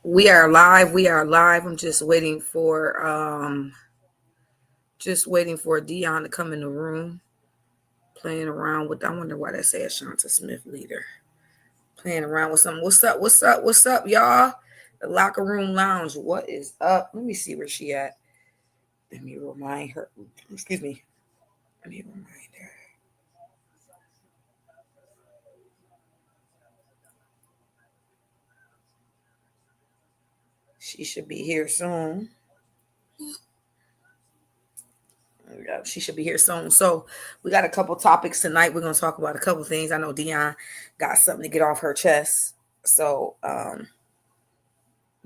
We are live. We are live. I'm just waiting for Dion to come in the room. Playing around with I wonder why that says Shanta Smith leader. Playing around with something. What's up? What's up? What's up, y'all? The locker room lounge. What is up? Let me see where she at. Let me remind her. Excuse me. Let me remind her. She should be here soon. She should be here soon. So we got a couple topics tonight. We're gonna talk about a couple things. I know Dion got something to get off her chest. So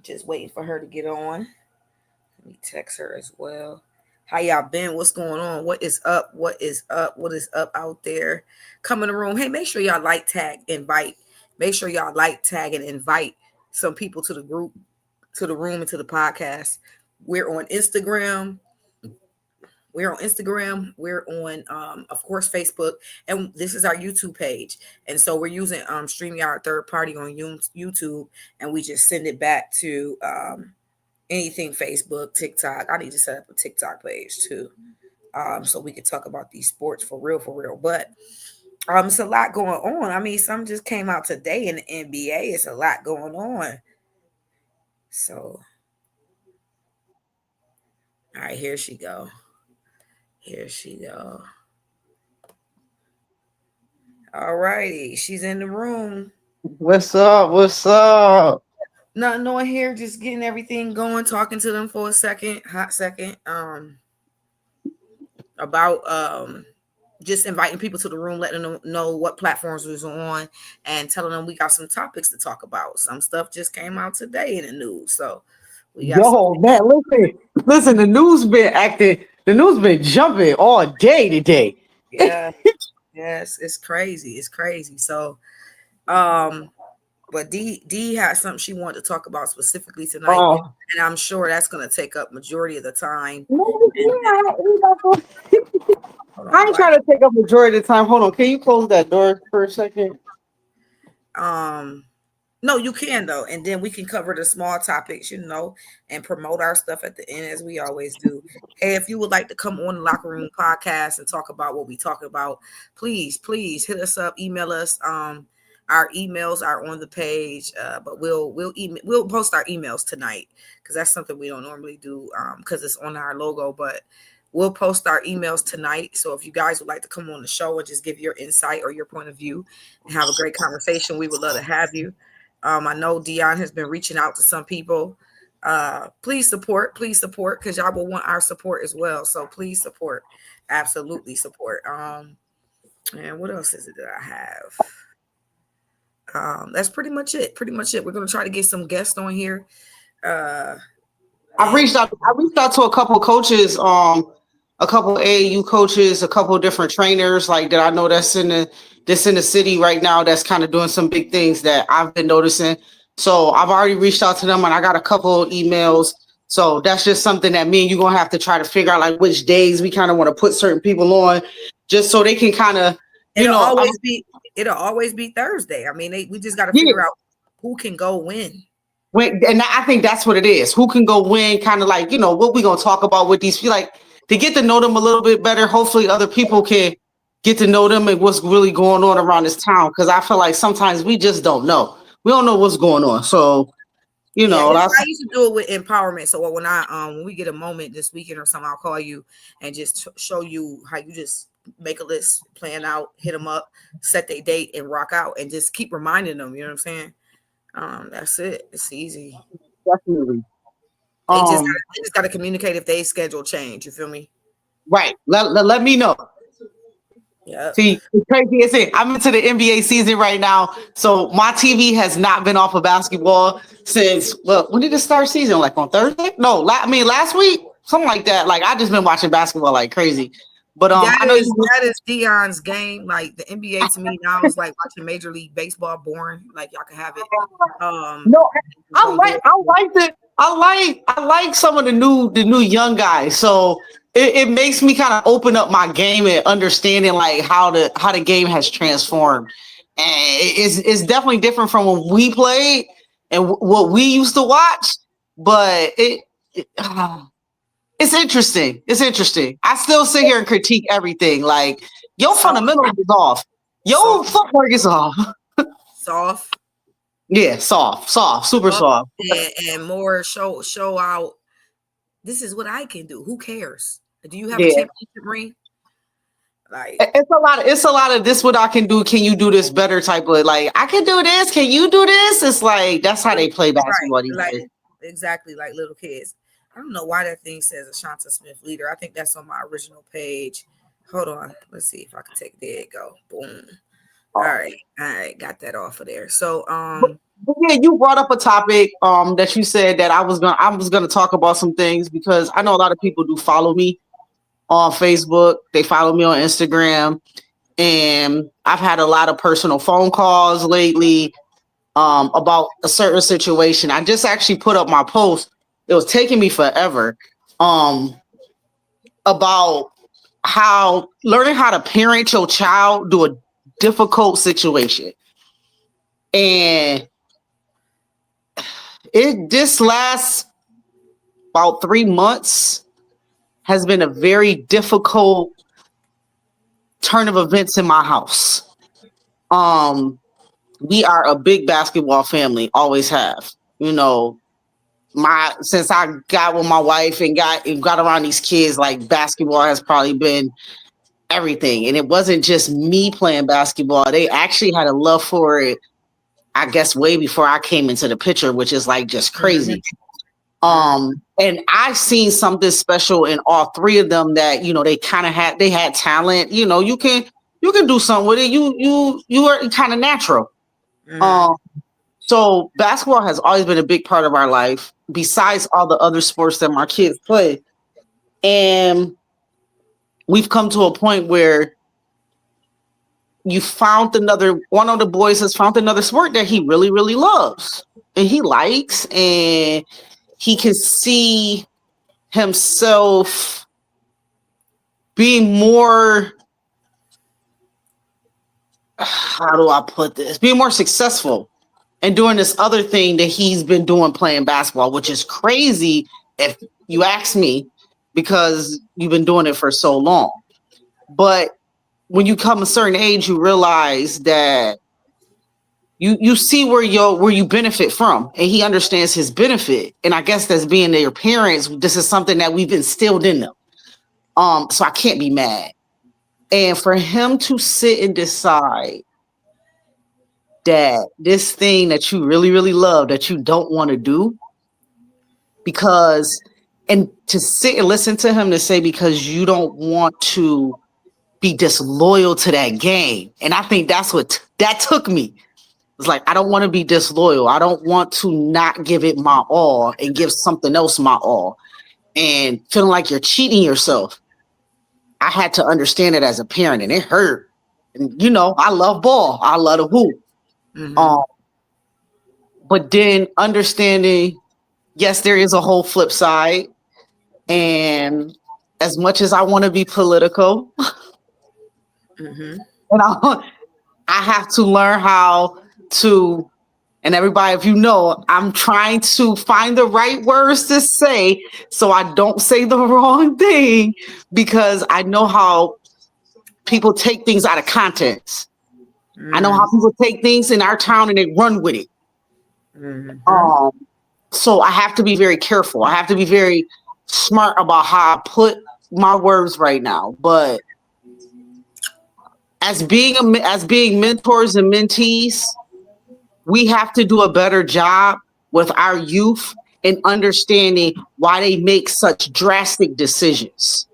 just waiting for her to get on. Let me text her as well. How y'all been? What's going on? What is up? What is up? What is up out there? Come in the room. Hey, make sure y'all like, tag, invite. Make sure y'all like, tag, and invite some people to the group, to the room, and to the podcast. We're on Instagram. We're on Instagram. We're on, of course, Facebook, and this is our YouTube page. And so we're using StreamYard third party on YouTube, and we just send it back to anything Facebook, TikTok. I need to set up a TikTok page too, so we could talk about these sports for real, for real. But it's a lot going on. I mean, some just came out today in the NBA. It's a lot going on. So, all right, here she go. Here she go. All righty, she's in the room. What's up? What's up? Nothing on here, just getting everything going, talking to them for a second, hot second. About just inviting people to the room, letting them know what platforms was on, and telling them we got some topics to talk about. Some stuff just came out today in the news, so we got. Yo, man, listen. The news been jumping all day today. Yeah, yes, it's crazy. It's crazy. So, but D had something she wanted to talk about specifically tonight, Oh, and I'm sure that's going to take up majority of the time. no, And, hold I on, ain't trying to take up majority of the time. Hold on, can you close that door for a second? no, you can though, and then we can cover the small topics, and promote our stuff at the end as we always do. Hey, if you would like to come on the Locker Room Podcast and talk about what we talk about, please hit us up, email us. Our emails are on the page, but we'll post our emails tonight because that's something we don't normally do because it's on our logo, but. We'll post our emails tonight. So if you guys would like to come on the show and just give your insight or your point of view and have a great conversation, we would love to have you. I know Dion has been reaching out to some people. Please support, because y'all will want our support as well. So please support, absolutely support. And what else is it that I have? That's pretty much it. We're gonna try to get some guests on here. I reached out. I reached out to a couple coaches. A couple AAU coaches, a couple different trainers like that I know that's in the city right now that's kind of doing some big things that I've been noticing. So I've already reached out to them and I got a couple emails. So that's just something that me and you gonna have to try to figure out like which days we kind of want to put certain people on, just so they can kind of it'll always be Thursday. I mean, we just got to figure out who can go when. And I think that's what it is. Who can go win? Kind of like what we gonna talk about with these. Like to get to know them a little bit better. Hopefully, other people can get to know them and what's really going on around this town. Because I feel like sometimes we just don't know. We don't know what's going on. So I used to do it with empowerment. So when we get a moment this weekend or something, I'll call you and just show you how you just make a list, plan out, hit them up, set their date, and rock out, and just keep reminding them. You know what I'm saying? That's it. It's easy. Definitely. They just got to communicate if they schedule change. You feel me? Right. Let me know. Yeah. See, it's crazy. It's it. I'm into the NBA season right now, so my TV has not been off of basketball since. Well, when did it start season? Like on Thursday? No, last week, something like that. Like I just been watching basketball like crazy. But that is Dion's game. Like the NBA to me now is like watching Major League Baseball. Boring. Like y'all can have it. No, I like it. I like some of the new young guys. So it makes me kind of open up my game and understanding like how the game has transformed. And it's definitely different from when we played. and what we used to watch, but it's interesting. It's interesting. I still sit here and critique everything. Like, your fundamentals is off. Your footwork is off. Soft. Yeah, soft, super soft. And more show out. This is what I can do. Who cares? Do you have a championship ring? Like, it's a lot of this what I can do. Can you do this better? Type of like, I can do this. Can you do this? It's like that's how they play basketball these days. Exactly, like little kids. I don't know why that thing says Ashanta Smith leader. I think that's on my original page. Hold on. Let's see if I can take there. Go. Boom. All right. Got that off of there. So but yeah, you brought up a topic that you said that I was gonna talk about some things, because I know a lot of people do follow me on Facebook. They follow me on Instagram, and I've had a lot of personal phone calls lately about a certain situation. I just actually put up my post. It was taking me forever about how learning how to parent your child through a difficult situation. And this last about 3 months has been a very difficult turn of events in my house. We are a big basketball family, always have. You know, since I got with my wife and got around these kids, like basketball has probably been everything. And it wasn't just me playing basketball. They actually had a love for it, I guess, way before I came into the picture, which is like just crazy. And I've seen something special in all three of them that, you know, they had talent. You know, you can do something with it. You are kind of natural. So basketball has always been a big part of our life, besides all the other sports that my kids play. And we've come to a point where one of the boys has found another sport that he really, really loves and he likes, and he can see himself being more, how do I put this? Being more successful and doing this other thing that he's been doing, playing basketball, which is crazy if you ask me, because you've been doing it for so long. But when you come a certain age, you realize that you see where you benefit from, and he understands his benefit. And I guess that's being their parents. This is something that we've instilled in them. So I can't be mad. And for him to sit and decide that this thing that you really, really love that you don't want to do, and to sit and listen to him to say, because you don't want to be disloyal to that game. And I think that's what that took me. It's like, I don't want to be disloyal. I don't want to not give it my all and give something else my all and feeling like you're cheating yourself. I had to understand it as a parent, and it hurt. And, you know, I love ball. I love the hoop. But then understanding, yes, there is a whole flip side. And as much as I want to be political, and I have to learn how to, and everybody, if you know, I'm trying to find the right words to say so I don't say the wrong thing, because I know how people take things out of context. I know how people take things in our town and they run with it. So I have to be very careful. I have to be very smart about how I put my words right now. But as being mentors and mentees, we have to do a better job with our youth in understanding why they make such drastic decisions.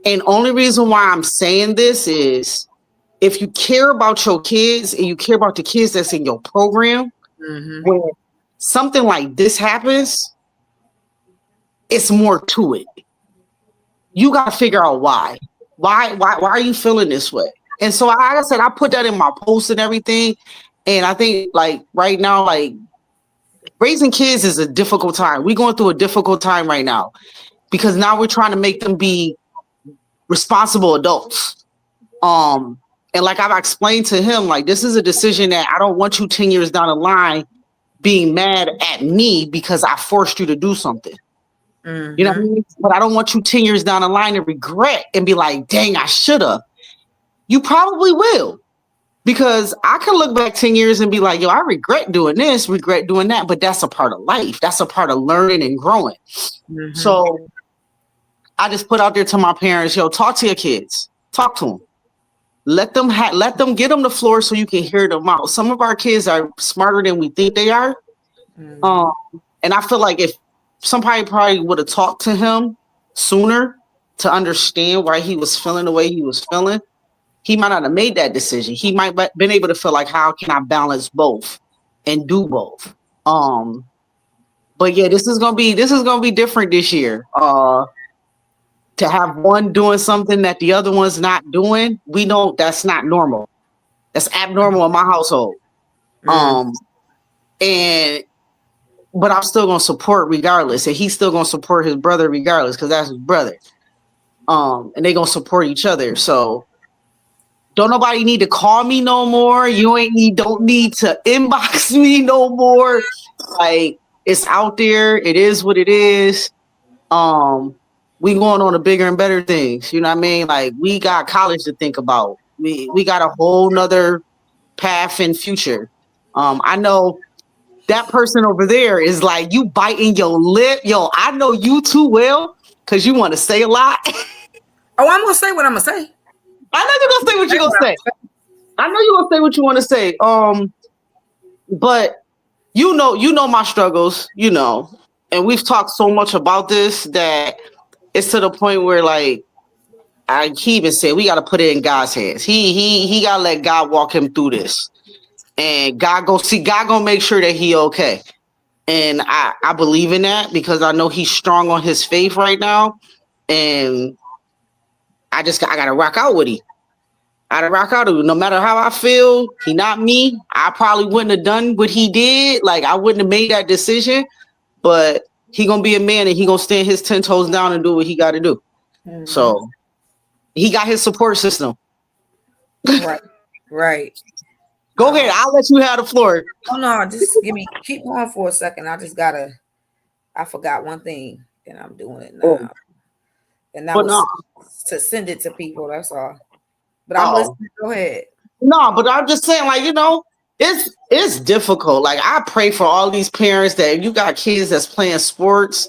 And only reason why I'm saying this is, if you care about your kids and you care about the kids that's in your program, when something like this happens, it's more to it. You got to figure out why. Why are you feeling this way? And so, like I said, I put that in my post and everything. And I think, like, right now, like, raising kids is a difficult time. We're going through a difficult time right now, because now we're trying to make them be responsible adults. And like I've explained to him, like, this is a decision that I don't want you 10 years down the line being mad at me because I forced you to do something. Mm-hmm. You know what I mean? But I don't want you 10 years down the line to regret and be like, dang, I should have. You probably will. Because I can look back 10 years and be like, yo, I regret doing this, regret doing that. But that's a part of life. That's a part of learning and growing. Mm-hmm. So I just put out there to my parents, yo, talk to your kids. Talk to them. Let them get them the floor so you can hear them out. Some of our kids are smarter than we think they are. Mm-hmm. And I feel like if somebody probably would have talked to him sooner to understand why he was feeling the way he was feeling, he might not have made that decision. He might have been able to feel like, how can I balance both and do both? But yeah, this is gonna be different this year. To have one doing something that the other one's not doing, we know that's not normal. That's abnormal in my household. But I'm still gonna support regardless, and he's still gonna support his brother regardless, because that's his brother. And they're gonna support each other. So don't nobody need to call me no more. Don't need to inbox me no more. Like, it's out there. It is what it is. We going on to bigger and better things. You know what I mean? Like, we got college to think about. We got a whole nother path and future. I know that person over there is like, you biting your lip. Yo, I know you too well because you want to say a lot. Oh, I'm gonna say what I'm gonna say. I know you're gonna say what you're gonna say. I know you're gonna say what you want to say. But you know my struggles, and we've talked so much about this that it's to the point where, like, he even said we got to put it in God's hands. He got to let God walk him through this, and God gonna make sure that he okay. And I believe in that because I know he's strong on his faith right now, and I gotta rock out with him. No matter how I feel, he not me. I probably wouldn't have done what he did. Like, I wouldn't have made that decision, but he gonna be a man and he gonna stand his 10 toes down and do what he got to do. Mm-hmm. So he got his support system. Right. Go ahead. I'll let you have the floor. Oh no, just keep going for a second. I forgot one thing and I'm doing it now. Oh. And that was to send it to people. That's all. But I'm listening. Go ahead. No, but I'm just saying, like, it's difficult. Like, I pray for all these parents that you got kids that's playing sports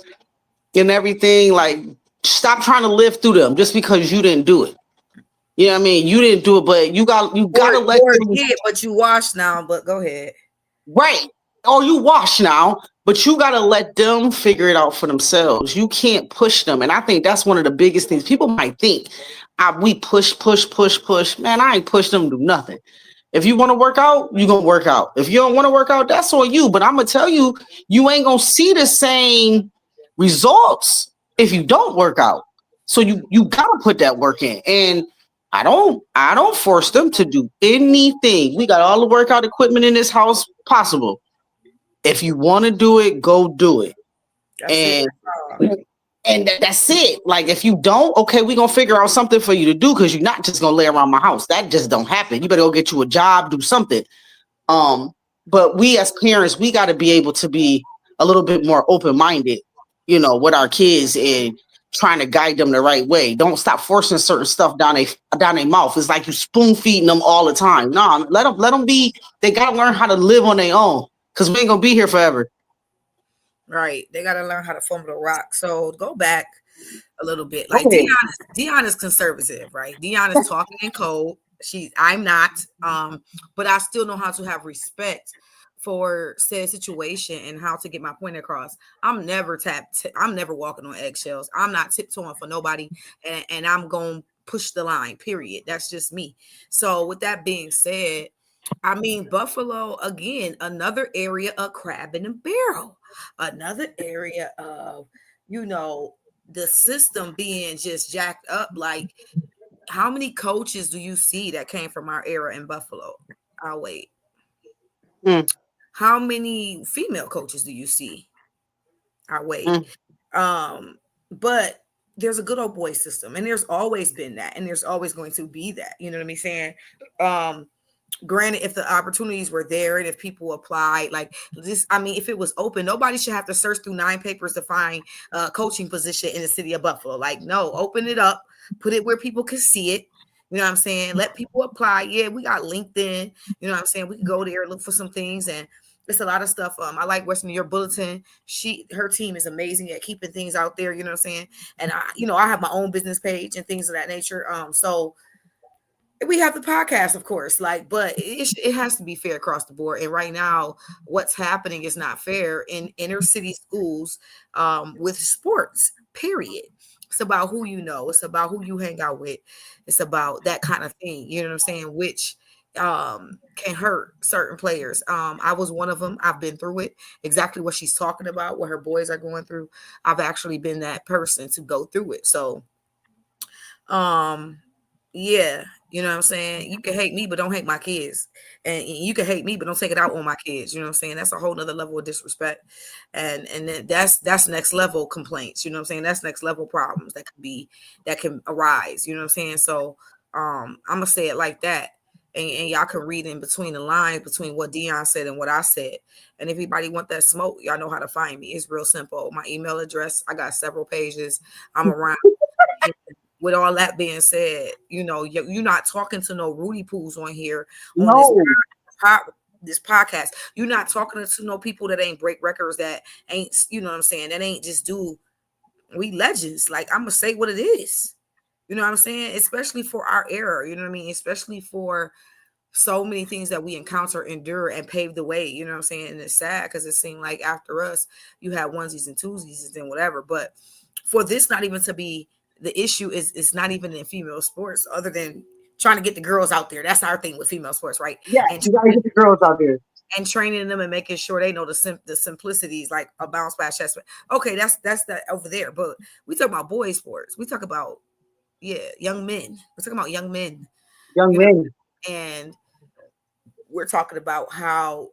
and everything. Like, stop trying to live through them just because you didn't do it. You know what I mean? You didn't do it, but you gotta let them. Yeah, but you wash now. But go ahead. Right. Oh, you wash now, but you gotta let them figure it out for themselves. You can't push them, and I think that's one of the biggest things. People might think we push. Man, I ain't push them to do nothing. If you want to work out, you're gonna work out. If you don't want to work out, that's on you. But I'm gonna tell you, you ain't gonna see the same results if you don't work out. So you gotta put that work in. And I don't force them to do anything. We got all the workout equipment in this house possible. If you want to do it, go do it. And that's it. Like, if you don't, okay, we're going to figure out something for you to do because you're not just going to lay around my house. That just don't happen. You better go get you a job, do something. But we as parents, we got to be able to be a little bit more open-minded, with our kids and trying to guide them the right way. Don't stop forcing certain stuff down their mouth. It's like you spoon feeding them all the time. No, let them be. They got to learn how to live on their own because we ain't going to be here forever. Right. They got to learn how to fumble the rock. So go back a little bit. Like, okay. Dion is conservative, right? Dion is talking in code. I'm not. But I still know how to have respect for said situation and how to get my point across. I'm never walking on eggshells. I'm not tiptoeing for nobody, and I'm going to push the line, period. That's just me. So with that being said, I mean, Buffalo, again, another area of crab in the barrel, another area of, the system being just jacked up. Like, how many coaches do you see that came from our era in Buffalo? I'll wait. How many female coaches do you see? I'll wait. But there's a good old boy system, and there's always been that, and there's always going to be that. You know what I'm saying? granted, if the opportunities were there and if people applied, like this, I mean, if it was open, nobody should have to search through 9 papers to find a coaching position in the city of Buffalo. Like, no, open it up, put it where people can see it. You know what I'm saying? Let people apply. Yeah, we got LinkedIn. You know what I'm saying? We can go there, look for some things, and it's a lot of stuff. I like Western New York Bulletin. Her team is amazing at keeping things out there. You know what I'm saying? And I have my own business page and things of that nature. So we have the podcast, of course, like, but it has to be fair across the board. And right now, what's happening is not fair in inner city schools with sports, period. It's about who you know. It's about who you hang out with. It's about that kind of thing. You know what I'm saying? Which can hurt certain players. I was one of them. I've been through it. Exactly what she's talking about, what her boys are going through. I've actually been that person to go through it. So, yeah, you know what I'm saying? You can hate me, but don't hate my kids. And you can hate me, but don't take it out on my kids. You know what I'm saying? That's a whole nother level of disrespect. And then that's next level complaints. You know what I'm saying? That's next level problems that can arise. You know what I'm saying? So I'm gonna say it like that. And y'all can read in between the lines between what Dion said and what I said. And if anybody want that smoke, y'all know how to find me. It's real simple. My email address, I got several pages. I'm around. With all that being said, you're not talking to no Rudy Poos on here on No. this podcast. You're not talking to no people that ain't break records, that ain't, you know what I'm saying, that ain't just we legends. Like, I'm gonna say what it is. You know what I'm saying? Especially for our era, you know what I mean? Especially for so many things that we encounter, endure, and pave the way. You know what I'm saying? And it's sad because it seemed like after us, you had onesies and twosies and whatever. But for this not even to be the issue, is it's not even in female sports, other than trying to get the girls out there. That's our thing with female sports, right? Yeah, And you gotta get the girls out there. and training them and making sure they know the simplicities, like a bounce back chest. Okay, that's that over there. But we talk about boys sports. We talk about young men. We're talking about young men, Young men. and we're talking about how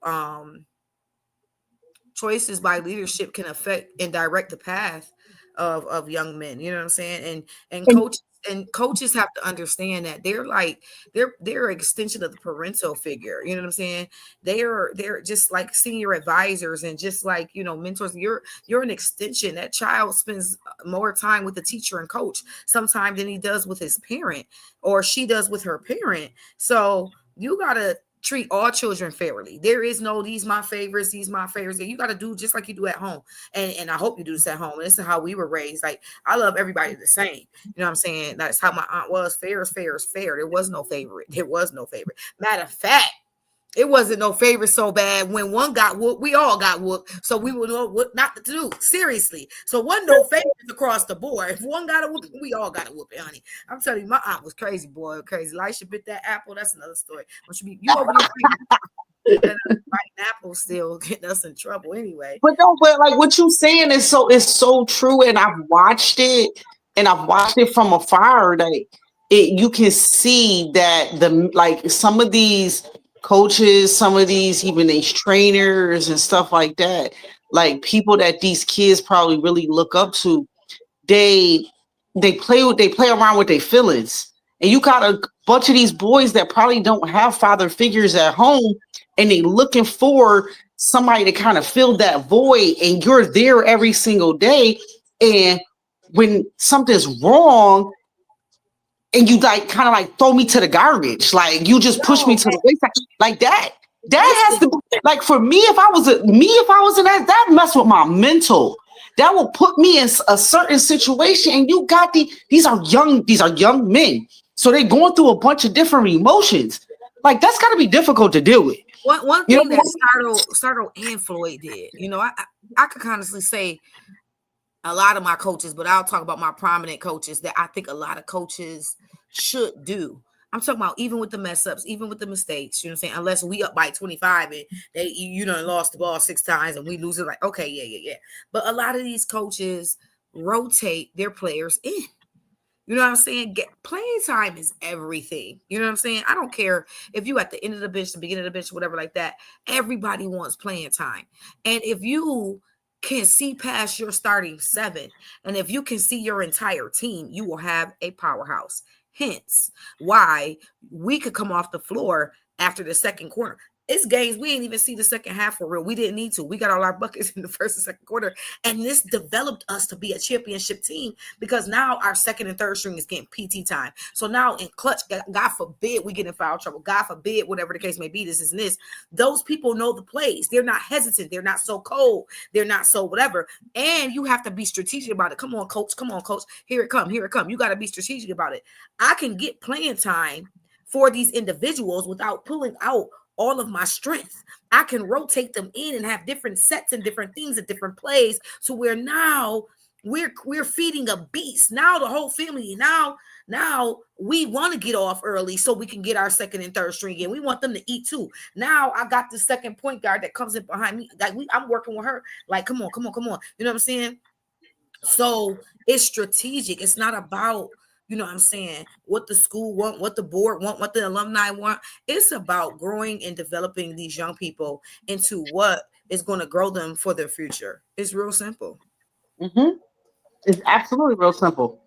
choices by leadership can affect and direct the path of young men. You know what I'm saying? And coaches have to understand that they're an extension of the parental figure. You know what I'm saying? They're just like senior advisors, and just like, mentors. You're an extension. That child spends more time with the teacher and coach sometimes than he does with his parent, or she does with her parent. So you gotta treat all children fairly. There is no these my favorites, these my favorites. You got to do just like you do at home. And I hope you do this at home. And this is how we were raised. Like, I love everybody the same. You know what I'm saying? That's how my aunt was. Fair is fair is fair. There was no favorite. There was no favorite. Matter of fact, it wasn't no favorite so bad. When one got whooped, we all got whooped. So we would know what not to do. Seriously. So wasn't no favorites across the board. If one got a whooping, we all got a whooping, honey. I'm telling you, my aunt was crazy, boy. Crazy. Elisha bit that apple. That's another story. You over there biting apples, still getting us in trouble anyway. But no, but like what you saying is so true, and I've watched it, from afar. Like you can see that some of these coaches, some of these even these trainers and stuff like that, like people that these kids probably really look up to, they play around with their feelings. And you got a bunch of these boys that probably don't have father figures at home, and they looking for somebody to kind of fill that void, and you're there every single day. And when something's wrong, and you kind of throw me to the garbage, like you just push me to the wayside like that. That has to be, like, for me, if I was in that mess with my mental. That will put me in a certain situation, and you got these are young men, so they're going through a bunch of different emotions. Like, that's got to be difficult to deal with. One thing that Sardo and Floyd did, I could honestly say a lot of my coaches, but I'll talk about my prominent coaches that I think a lot of coaches should do. I'm talking about even with the mess ups, even with the mistakes, you know what I'm saying? Unless we up by 25 and they, lost the ball 6 times and we lose it, like, okay, yeah. But a lot of these coaches rotate their players in. You know what I'm saying? Playing time is everything. You know what I'm saying? I don't care if you at the end of the bench, the beginning of the bench, whatever like that. Everybody wants playing time. And if you can see past your starting 7, and if you can see your entire team, you will have a powerhouse. Hence why we could come off the floor after the second quarter. It's games we didn't even see the second half for real. We didn't need to. We got all our buckets in the first and second quarter. And this developed us to be a championship team because now our second and third string is getting PT time. So now in clutch, God forbid we get in foul trouble. God forbid, whatever the case may be, this is this. Those people know the plays. They're not hesitant. They're not so cold. They're not so whatever. And you have to be strategic about it. Come on, coach. Come on, coach. Here it come. Here it come. You got to be strategic about it. I can get playing time for these individuals without pulling out all of my strength. I can rotate them in and have different sets and different things and different plays. So where now we're feeding a beast. Now the whole family, now we want to get off early so we can get our second and third string in. We want them to eat too. Now I got the second point guard that comes in behind me. Like I'm working with her. Like, come on. You know what I'm saying? So it's strategic. It's not about, you know what I'm saying, what the school want, what the board want, what the alumni want. It's about growing and developing these young people into what is going to grow them for their future. It's real simple. Mm-hmm. It's absolutely real simple.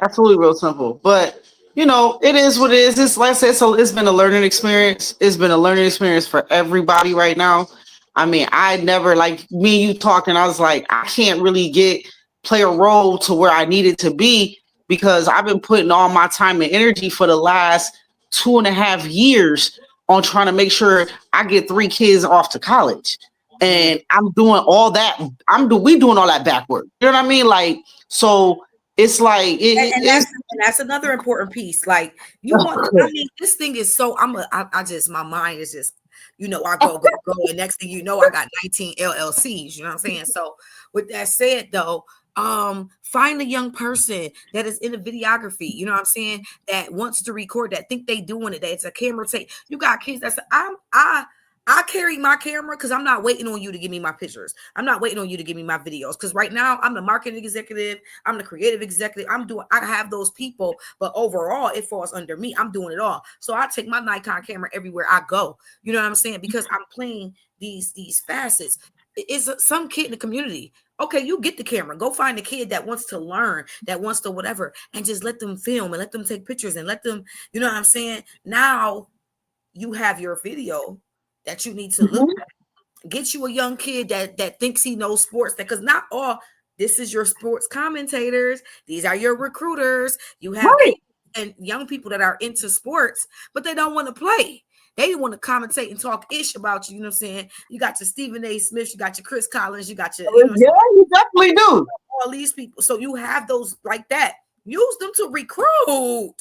Absolutely real simple. But, you know, it is what it is. It's like I said, so it's been a learning experience. It's been a learning experience for everybody right now. I mean, I never, like me and you talking, I was like, I can't really play a role to where I needed to be, because I've been putting all my time and energy for the last 2.5 years on trying to make sure I get 3 kids off to college. And I'm doing all that. We doing all that back work. You know what I mean? Like, so it's like, that's another important piece. Like, you want, I mean, this thing is so, my mind is just, you know, I go. And next thing you know, I got 19 LLCs, you know what I'm saying? So with that said though, find a young person that is in a videography, you know what I'm saying, that wants to record, that think they doing it, that it's a camera take. You got kids that say, I carry my camera because I'm not waiting on you to give me my pictures. I'm not waiting on you to give me my videos, because right now I'm the marketing executive, I'm the creative executive, I have those people, but overall it falls under me. I'm doing it all. So I take my Nikon camera everywhere I go. You know what I'm saying? Because I'm playing these facets. It's some kid in the community. Okay, you get the camera. Go find a kid that wants to learn, that wants to whatever, and just let them film and let them take pictures and let them, you know what I'm saying? Now you have your video that you need to look at. Get you a young kid that thinks he knows sports, because not all, this is your sports commentators. These are your recruiters. You have and young people that are into sports, but they don't want to play. They want to commentate and talk ish about you. You know what I'm saying? You got your Stephen A. Smith, you got your Chris Collins, you got your, you know, yeah, you definitely do. All these people. So you have those like that. Use them to recruit.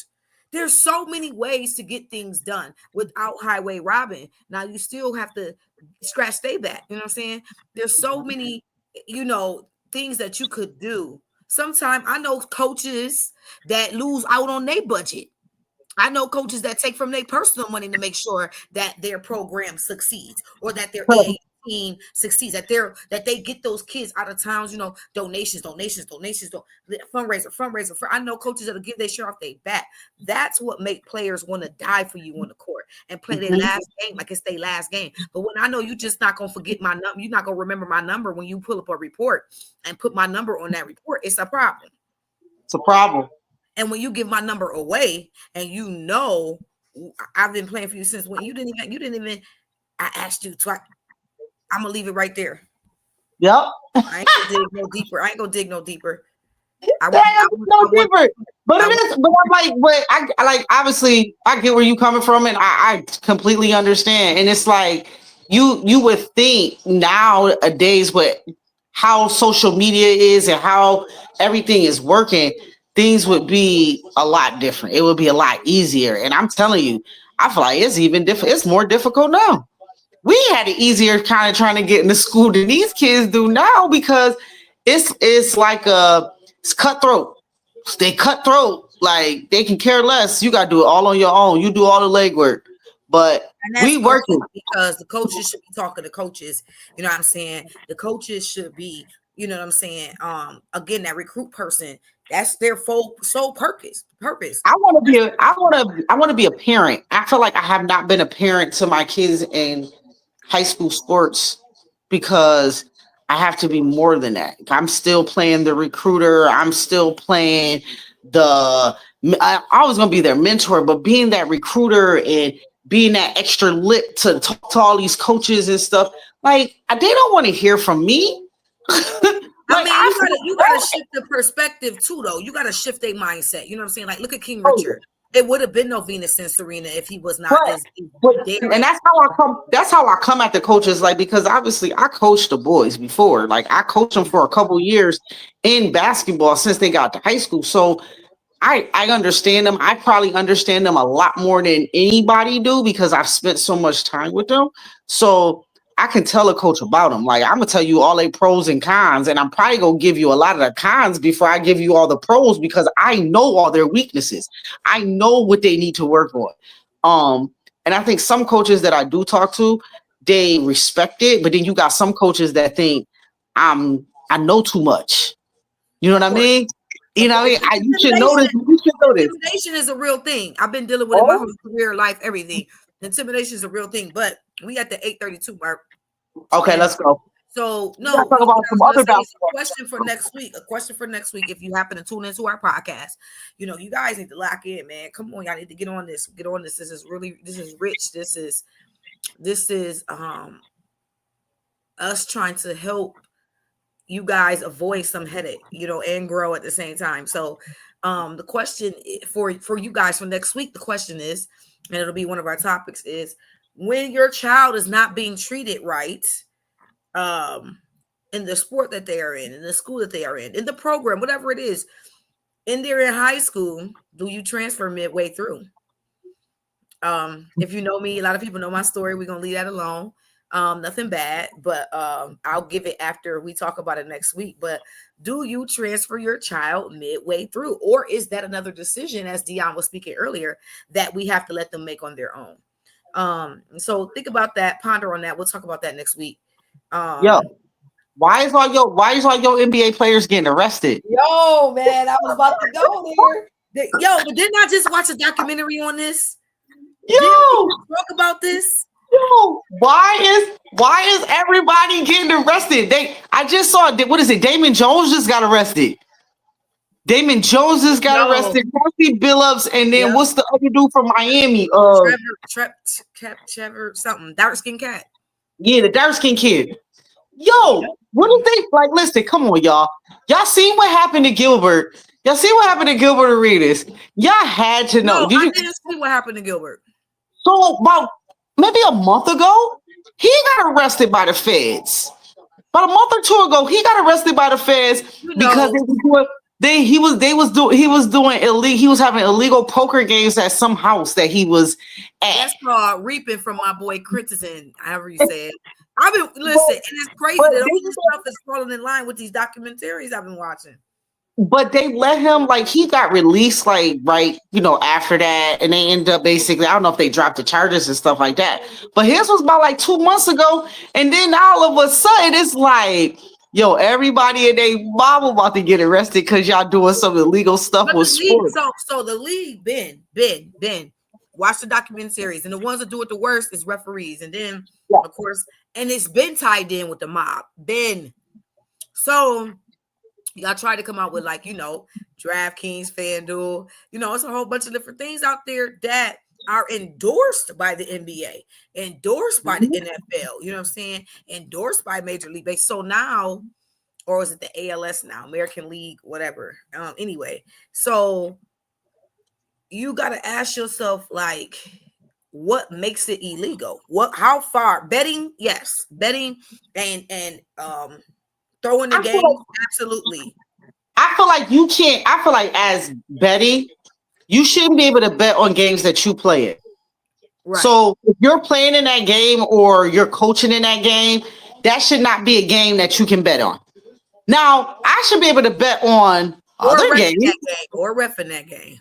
There's so many ways to get things done without highway robbing. Now you still have to scratch stay back. You know what I'm saying? There's so many, you know, things that you could do. Sometimes I know coaches that lose out on their budget. I know coaches that take from their personal money to make sure that their program succeeds, or that their team succeeds, that they get those kids out of towns, you know, donations, fundraiser. I know coaches that'll give their share off their back. That's what make players want to die for you on the court and play their last game like it's their last game. But when I know you just not gonna forget my number, you're not gonna remember my number when you pull up a report and put my number on that report, it's a problem. It's a problem. And when you give my number away, and you know I've been playing for you since when you didn't even I asked you to. I'm gonna leave it right there. Yep. I ain't gonna dig no deeper. I want no deeper. But it is. But I'm like, I like. Obviously, I get where you coming from, and I completely understand. And it's like you would think nowadays with how social media is and how everything is working, things would be a lot different. It would be a lot easier. And I'm telling you, I feel like it's even different. It's more difficult now. We had it easier kind of trying to get into school than these kids do now, because it's like it's cutthroat. They cutthroat. Like, they can care less. You got to do it all on your own. You do all the legwork. But we working. Because the coaches should be talking to coaches. You know what I'm saying? The coaches should be, you know what I'm saying? Again, that recruit person, that's their sole purpose. I want to be a parent. I feel like I have not been a parent to my kids in high school sports, because I have to be more than that. I'm still playing the recruiter. I'm still playing I was going to be their mentor, but being that recruiter and being that extra lip to talk to all these coaches and stuff. Like, they don't want to hear from me. Like, you gotta shift the perspective too, though. You gotta shift their mindset. You know what I'm saying? Like, look at King Richard. It would have been no Venus and Serena if he was not and that's how I come. That's how I come at the coaches, like, because obviously I coached the boys before. Like, I coached them for a couple years in basketball since they got to high school. So I understand them. I probably understand them a lot more than anybody do because I've spent so much time with them. So I can tell a coach about them. Like, I'm gonna tell you all their pros and cons, and I'm probably gonna give you a lot of the cons before I give you all the pros because I know all their weaknesses. I know what they need to work on. And I think some coaches that I do talk to, they respect it, but then you got some coaches that think I know too much. You know what I mean? You know what I mean? You should know this. You should know this. Intimidation is a real thing. I've been dealing with it my whole career, life, everything. Intimidation is a real thing, but we at the 8:32 mark. Okay, let's go. So no, talk about some other question for next week. A question for next week. If you happen to tune into our podcast, you know, you guys need to lock in, man. Come on, y'all need to get on this. Get on this. This is rich. This is us trying to help you guys avoid some headache, you know, and grow at the same time. So the question for you guys for next week, the question is, and it'll be one of our topics, is when your child is not being treated right in the sport that they are in the school that they are in the program, whatever it is, and they're in high school, do you transfer midway through? If you know me, a lot of people know my story. We're going to leave that alone. Nothing bad, but I'll give it after we talk about it next week. But do you transfer your child midway through, or is that another decision, as Dion was speaking earlier, that we have to let them make on their own? So think about that, ponder on that. We'll talk about that next week. Why is all your NBA players getting arrested? Yo, man, I was about to go there. But didn't I just watch a documentary on this? Yo, talk about this. Yo, why is everybody getting arrested? I just saw, what is it? Damon Jones just got arrested. Damon Jones just got arrested. Chauncey Billups, and then what's the other dude from Miami? Trevor something. Dark skin cat. Yeah, the dark skin kid. Yo, what do they like? Listen, come on, y'all. Y'all seen what happened to Gilbert? Y'all see what happened to Gilbert Arenas? Y'all had to know. I didn't see what happened to Gilbert. So about maybe a month ago, he got arrested by the feds. About a month or two ago, he got arrested by the feds because he was having illegal poker games at some house that he was at. That's called reaping from my boy Crittenden, however you say it. I've been and it's crazy that all this stuff is falling in line with these documentaries I've been watching. But they let him, like, he got released, like, right, after that, and they end up basically, I don't know if they dropped the charges and stuff like that, but his was about like 2 months ago, and then all of a sudden, it's like, yo, everybody and they mom about to get arrested because y'all doing some illegal stuff with sports. So the league, Ben, watch the documentaries, and the ones that do it the worst is referees, and then, of course, and it's been tied in with the mob, Ben. So y'all try to come out with, like, DraftKings, FanDuel, it's a whole bunch of different things out there that are endorsed by the NBA, endorsed by the NFL, you know what I'm saying? Endorsed by Major League Baseball. So now, or is it the ALS now, American League, whatever. Anyway, so you got to ask yourself, like, what makes it illegal? How far? Betting, yes. Betting and throwing the game, absolutely. I feel like as betting, you shouldn't be able to bet on games that you play in. Right. So if you're playing in that game or you're coaching in that game, that should not be a game that you can bet on. Now, I should be able to bet on other games. Or ref in that game.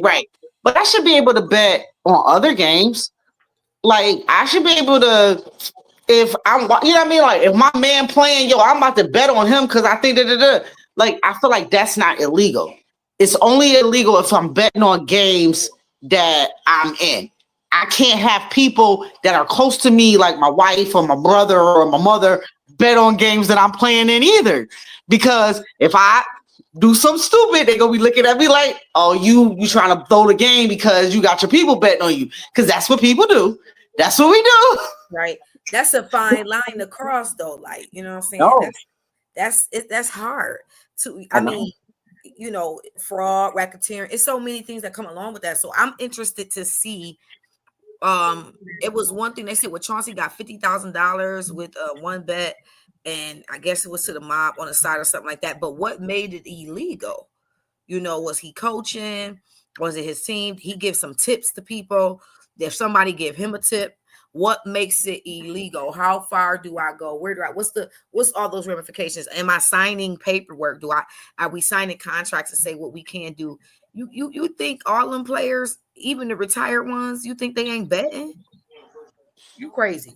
Right. But I should be able to bet on other games. Like, I should be able to, if I'm, like, if my man playing, I'm about to bet on him because I think like, I feel like that's not illegal. It's only illegal if I'm betting on games that I'm in. I can't have people that are close to me, like my wife or my brother or my mother, bet on games that I'm playing in either. Because if I do something stupid, they're gonna be looking at me like, oh, you trying to throw the game because you got your people betting on you. Because that's what people do. That's what we do. Right. That's a fine line to cross though. Like, you know what I'm saying? No, That's hard to, I I know. mean, fraud, racketeering. It's so many things that come along with that. So I'm interested to see. It was one thing they said with Chauncey got $50,000 with one bet, and I guess it was to the mob on the side or something like that. But what made it illegal? Was he coaching? Was it his team? He gives some tips to people. If somebody give him a tip, what makes it illegal? How far do I go? Where do I? What's all those ramifications? Am I signing paperwork? Are we signing contracts to say what we can do? You think all them players, even the retired ones, you think they ain't betting? You crazy.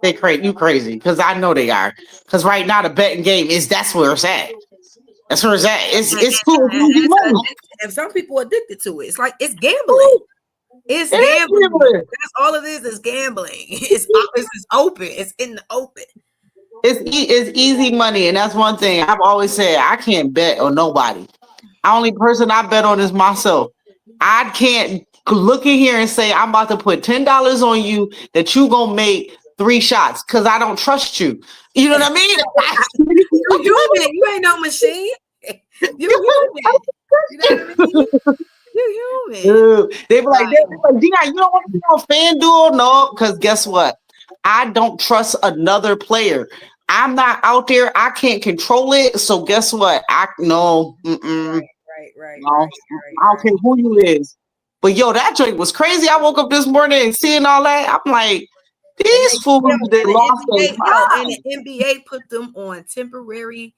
You crazy because I know they are. Because right now the betting game that's where it's at. That's where it's at. It's cool. And some people addicted to it. It's like it's gambling. It's gambling. That's all it is gambling. It's open. It's in the open. It's easy money, and that's one thing I've always said. I can't bet on nobody. The only person I bet on is myself. I can't look in here and say I'm about to put $10 on you that you gonna make 3 shots because I don't trust you. You know what I mean? You human. You ain't no machine. You human. You know what I mean? You human. Dude, they be like, Dion, you don't want to be on FanDuel? No, because guess what? I don't trust another player. I'm not out there. I can't control it. So guess what? Right. No. I don't care who you is. But yo, that joint was crazy. I woke up this morning and seeing all that. I'm like, these fools, they lost their mind. And the NBA put them on temporary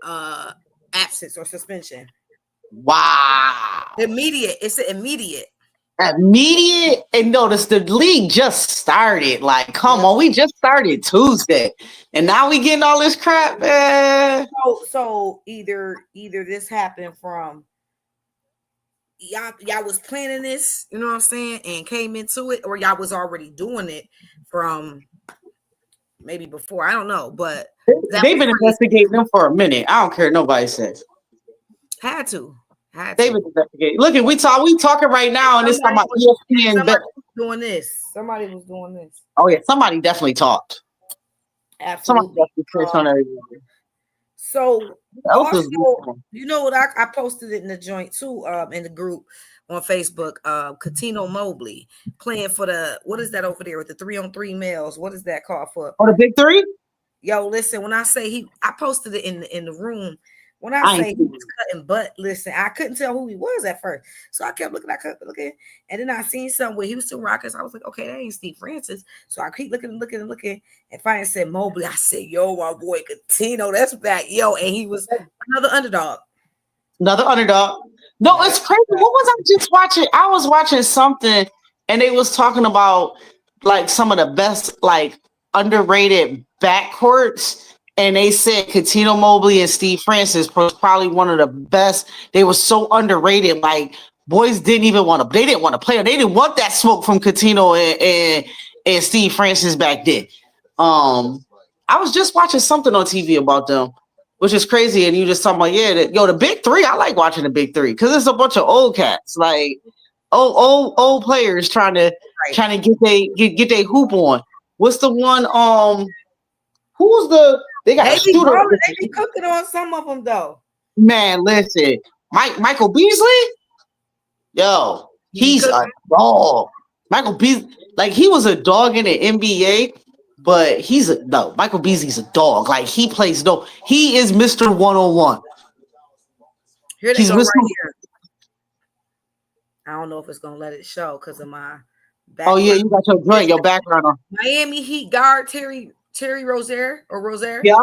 absence or suspension. Wow. Immediate. It's immediate. Immediate. And notice the league just started. Like, come on, we just started Tuesday. And now we getting all this crap, man. So either this happened from y'all was planning this, you know what I'm saying, and came into it, or y'all was already doing it from maybe before. I don't know, but they've been investigating them for a minute. I don't care. Nobody says. Had to. They've been investigating. Look, we talking right now, and it's talking about ESPN. Somebody was doing this. Somebody was doing this. Oh yeah, somebody definitely talked. Absolutely. So also, you know what? I posted it in the joint too, in the group on Facebook. Cuttino Mobley playing for what is that over there with the 3-on-3 males? What is that called for? Oh, the Big Three? Yo, listen, when I say I posted it in the room. When I say he was cutting butt, listen, I couldn't tell who he was at first. So I kept looking, and then I seen something with Houston Rockets. I was like, okay, that ain't Steve Francis. So I keep looking. And finally said Mobley. I said, yo, my boy Cuttino, that's back. Yo, and he was another underdog. No, it's crazy. What was I just watching? I was watching something, and they was talking about like some of the best, like underrated backcourts. And they said Cuttino Mobley and Steve Francis was probably one of the best. They were so underrated. Like boys didn't even want to. They didn't want to play. They didn't want that smoke from Cuttino and Steve Francis back then. I was just watching something on TV about them, which is crazy. And you just talking about the Big Three. I like watching the Big Three because it's a bunch of old cats, like old players trying to get their hoop on. What's the one? Who's the? They got they be cooking on some of them though. Man, listen, Michael Beasley, yo, he's a dog. Michael Beasley, like he was a dog in the NBA, but Michael Beasley's a dog. Like he plays dog. He is Mr. 101. Here they go right here. I don't know if it's gonna let it show because of my background. Oh yeah, you got your background on. Miami Heat guard Terry Rozier. Yeah.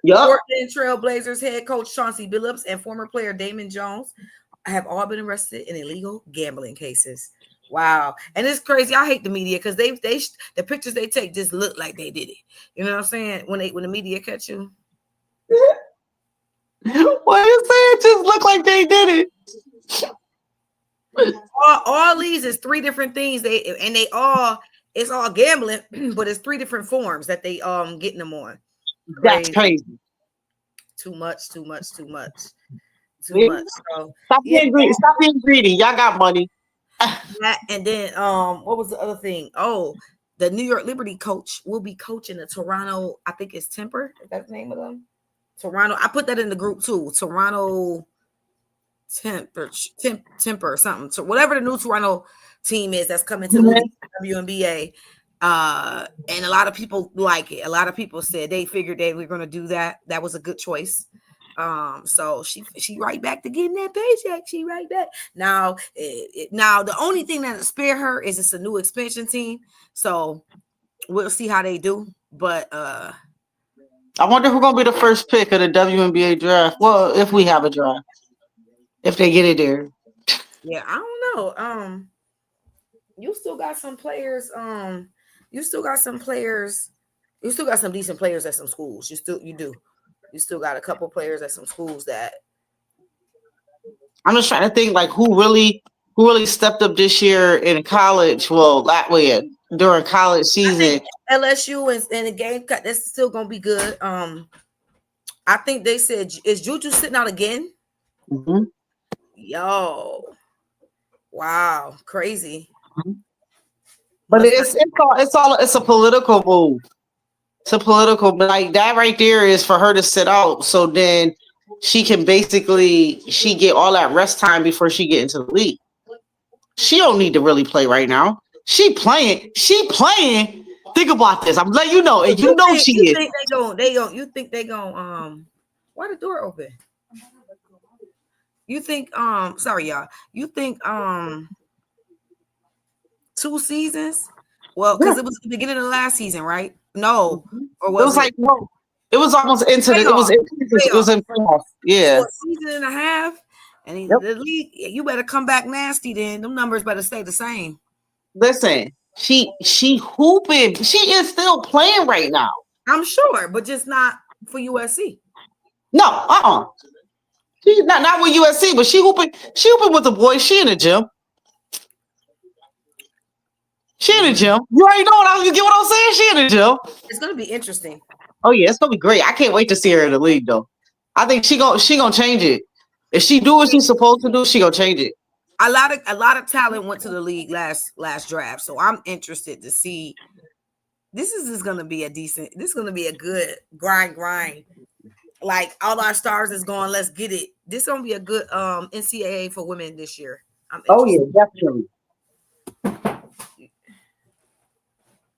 Portland Trail Blazers head coach Chauncey Billups and former player Damon Jones have all been arrested in illegal gambling cases. Wow. And it's crazy. I hate the media because the pictures they take just look like they did it. You know what I'm saying? When the media catch you. Why you say it just look like they did it? All these is 3 different things. It's all gambling, but it's 3 different forms that they getting them on. That's crazy. Too much. too much. So Stop yeah, being greedy. Stop being greedy. Y'all got money. that, and then what was the other thing? Oh, the New York Liberty coach will be coaching the Toronto. I think it's Temper. Is that the name of them? Toronto. I put that in the group too. Toronto Temper or something. So whatever the new Toronto team is that's coming to the league, WNBA. And a lot of people like it. A lot of people said they figured they were going to do that. That was a good choice. So she right back to getting that paycheck. She right back now. Now the only thing that spare her is it's a new expansion team. So we'll see how they do. But I wonder who's gonna be the first pick of the WNBA draft. Well, if we have a draft, if they get it there. Yeah, I don't know. You still got some players. You still got some players. You still got some decent players at some schools. You do. You still got a couple players at some schools that. I'm just trying to think like who really stepped up this year in college. Well, that way during college season. LSU and the game cut. That's still gonna be good. I think they said is Juju sitting out again? Mm-hmm. Yo, wow, crazy. Mm-hmm. But it's a political move. It's a political, but like that right there is for her to sit out. So then she can she get all that rest time before she get into the league. She don't need to really play right now. She playing. Think about this. I'm letting you know, and you know she is. You think they going why the door open? You think sorry y'all. You think 2 seasons? Well, because it was the beginning of the last season, right? No, or was it was like no. It was almost into the. It was in playoffs. Yeah, so a season and a half, and the league. You better come back nasty. Then them numbers better stay the same. Listen, she hooping. She is still playing right now. I'm sure, but just not for USC. No, She's not with USC, but she hooping. She hooping with the boys. She in the gym. She in the gym. You already know you get what I'm saying? She in the gym. It's gonna be interesting. Oh yeah, it's gonna be great. I can't wait to see her in the league though. I think she gonna change it. If she do what she's supposed to do, she gonna change it. A lot of talent went to the league last draft, so I'm interested to see. This is gonna be This is gonna be a good grind. Like all our stars is going. Let's get it. This is gonna be a good NCAA for women this year. Oh yeah, definitely.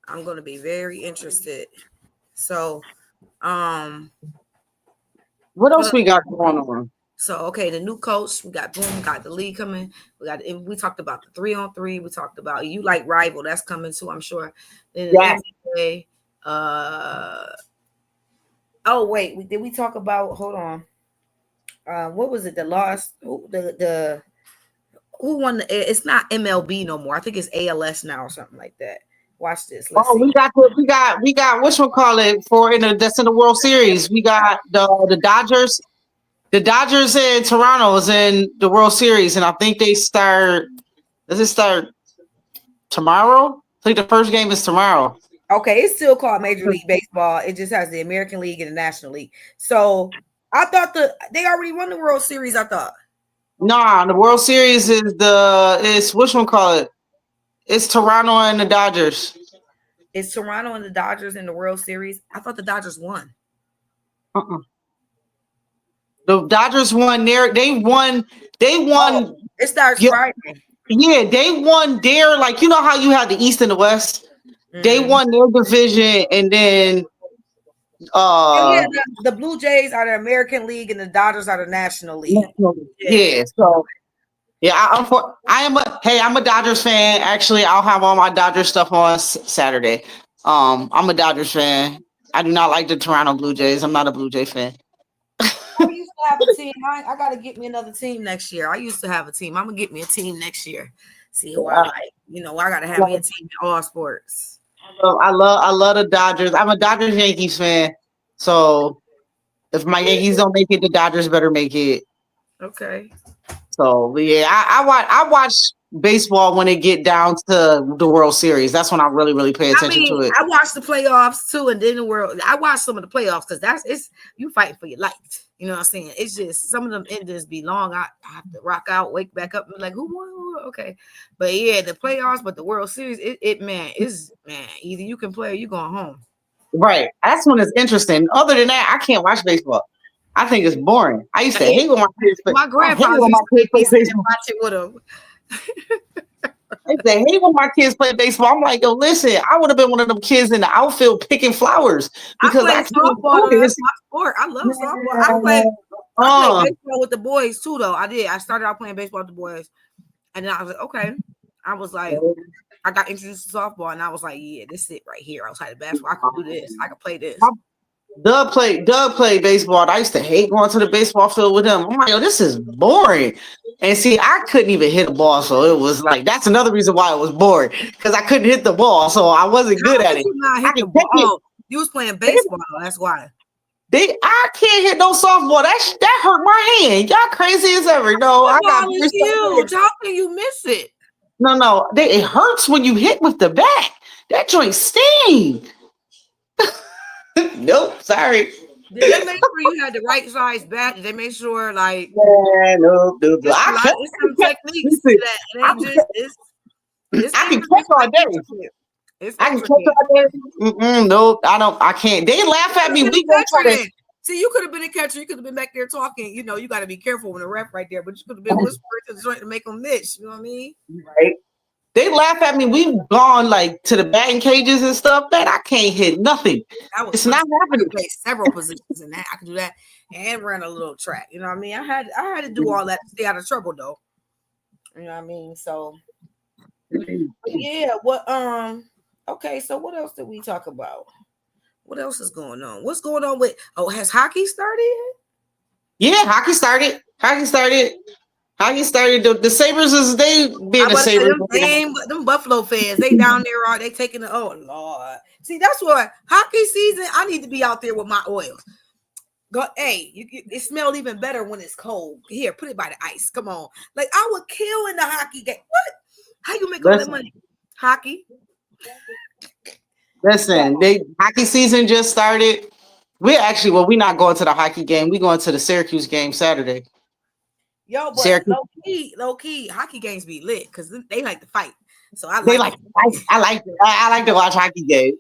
I'm gonna be very interested. So, what else we got going on? So okay, the new coach, we got the league coming. We talked about the 3-on-3. We talked about you like rival, that's coming too, I'm sure. Then NBA, oh wait, did we talk about? Hold on. What was it? The lost the who won the? It's not MLB no more. I think it's ALS now or something like that. Watch this. Let's see. we got whatchamacallit that's in the World Series. We got the Dodgers. The Dodgers and Toronto is in the World Series, and I think they start. Does it start tomorrow? I think the first game is tomorrow. Okay, it's still called Major League Baseball. It just has the American League and the National League. So I thought they already won the World Series. I thought. Nah, the World Series is whatchamacallit. It's Toronto and the Dodgers. It's Toronto and the Dodgers in the World Series. I thought the Dodgers won. The Dodgers won they won. Oh, it starts Friday. Yeah, they won their, like, you know how you have the East and the West? Mm-hmm. They won their division, and then the Blue Jays are the American League and the Dodgers are the National League. Yeah. So I'm a Dodgers fan. Actually, I'll have all my Dodgers stuff on Saturday. I'm a Dodgers fan. I do not like the Toronto Blue Jays. I'm not a Blue Jay fan. I used to have a team. I gotta get me another team next year. I used to have a team. I'm gonna get me a team next year. See who I like. I gotta have me a team in all sports. I love the Dodgers. I'm a Dodgers Yankees fan. So if my Yankees don't make it, the Dodgers better make it. Okay. So yeah, I watch baseball when it get down to the World Series. That's when I really, really pay attention to it. I watch the playoffs too, and then I watch some of the playoffs because you fighting for your life. You know what I'm saying? It's just some of them endings be long. I have to rock out, wake back up, and be like, who won? Okay. But yeah, the playoffs, but the World Series, either you can play or you going home. Right. That's when it's interesting. Other than that, I can't watch baseball. I think it's boring. I used to hate when my kids play. My grandfather used to play baseball. Watch it with him. I used to hate when my kids play baseball. I'm like, yo, listen, I would have been one of them kids in the outfield picking flowers because I softball. That's my sport. I love softball. I play baseball with the boys too, though. I did. I started out playing baseball with the boys, and then I was like, okay. I was like, I got introduced to softball, and I was like, yeah, this is it right here. Outside of basketball, I can do this. I can play this. Doug played baseball. I used to hate going to the baseball field with him. I'm like, yo, this is boring. And see, I couldn't even hit a ball, so it was like that's another reason why it was boring because I couldn't hit the ball, so I wasn't good at it. You was playing baseball, that's why. I can't hit no softball. That hurt my hand. Y'all crazy as ever. No, I got huge. How can you miss it? No, it hurts when you hit with the bat. That joint sting. Nope, sorry. Did they make sure you had the right size bat? Did they make sure, like? Yeah, no. There's some techniques to that. I can catch all day. I can catch all day. No, I don't. I can't. They laugh at me. We go try to. See, you could have been a catcher. You could have been back there talking. You know, you got to be careful when the ref right there. But you could have been whispering to the joint to make them miss. You know what I mean? Right. They laugh at me. We've gone like to the batting cages and stuff. Man, I can't hit nothing. It's not happening. I play several positions in that. I can do that and run a little track. You know what I mean? I had to do all that to stay out of trouble though. You know what I mean? So yeah. Okay. So what else did we talk about? What else is going on? What's going on with? Oh, has hockey started? Yeah, hockey started. The Sabres is they being the Sabres. Them Buffalo fans, they down there are they taking the oh Lord. See, that's what hockey season. I need to be out there with my oils. Go, hey, it smells even better when it's cold. Here, put it by the ice. Come on, like I would kill in the hockey game. What? How you make all that money? Hockey. Listen, hockey season just started. We're not going to the hockey game. We're going to the Syracuse game Saturday. Yo, but low key, hockey games be lit because they like to fight. So I like to watch hockey games.